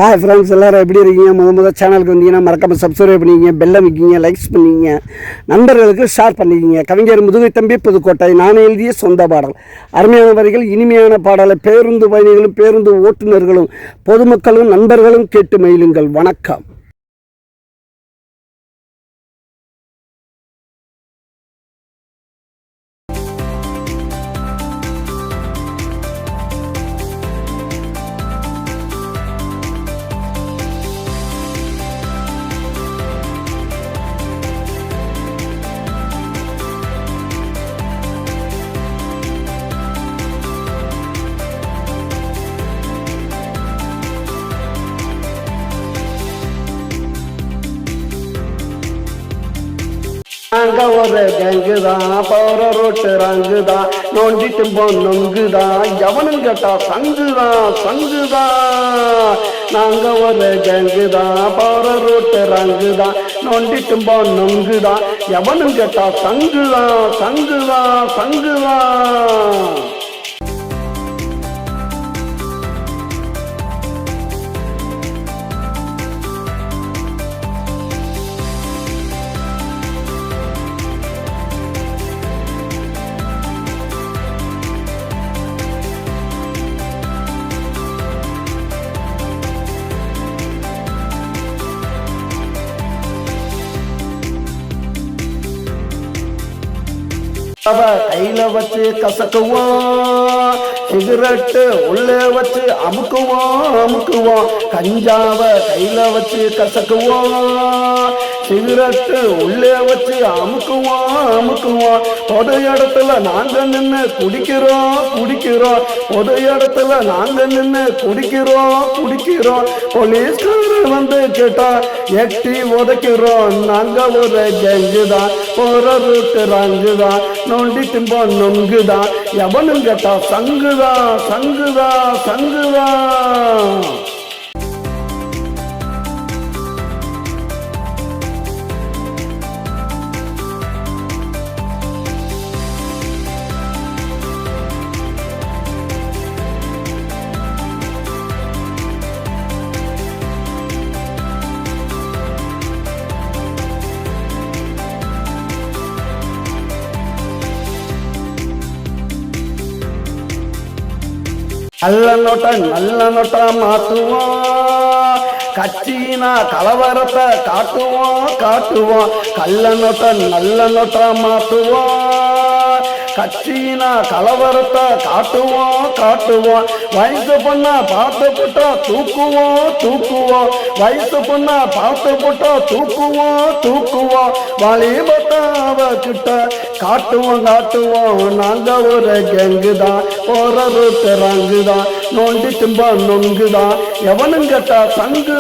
Hi friends, எல்லோரும் எப்படி இருக்கீங்க? முதல் சேனலுக்கு வந்தீங்கன்னா மறக்காமல் சப்ஸ்கிரைப் பண்ணிக்கிங்க, பெல் அமைக்கிங்க, லைக்ஸ் பண்ணிக்கிங்க, நண்பர்களுக்கு ஷேர் பண்ணிக்கிங்க. கவிஞர் முதுகை தம்பி புதுக்கோட்டை. நான் எழுதிய சொந்த பாடல். அருமையான வரிகள், இனிமையான பாடலை பேருந்து பயணிகளும் பேருந்து ஓட்டுநர்களும் பொதுமக்களும் நண்பர்களும் கேட்டு மகிழுங்கள். வணக்கம். நாங்க ஒரு கேங்குதான், போற ரோட்டு ரங்குதான், நோண்டிட்டு நொங்குதான், எவனும் கேட்டா சங்குதான். நாங்க ஒரு கேங்குதான், போற ரோட்டு ரங்குதான், நோண்டிட்டு நொங்குதான், எவனும் கேட்டா சங்குதான். கையில வச்சு கசக்குவோம், சிகரெட்டு உள்ளே வச்சு அமுக்குவோம். கஞ்சாவ கையில வச்சு கசக்குவோம், சிகரெட்டு உள்ளே வச்சு அமுக்குவோம். பொது இடத்துல நாங்க நின்று குடிக்கிறோம். பொது இடத்துல நாங்க நின்று குடிக்கிறோம். போலீஸ்காரர் வந்து கேட்டா எட்டி உதைக்கிறோம். நாங்க ஒரு கேங்குதான், போற ரூட்டு ரங்குதான், நோண்டி நொங்குதான், எவனும் கேட்டா சங்குதான். நல்ல நோட்டா மாத்துவோம், கட்சினா கலவரத்தை காட்டுவோம். நல்ல நோட்டா மாத்துவோம், கட்சினா கலவரத்தை காட்டுவோம். வயசு பொண்ணா பார்த்து போட்டா தூக்குவோம். வயசு பொண்ணா பார்த்து போட்டா தூக்குவோம். வாலிபத்தாவ கிட்ட காட்டுவோம். நாங்க ஒரு கேங்குதான், போற ரூட்டு ரங்குதான், நோண்டி நொங்குதான், எவனும் கேட்டா சங்குதான்.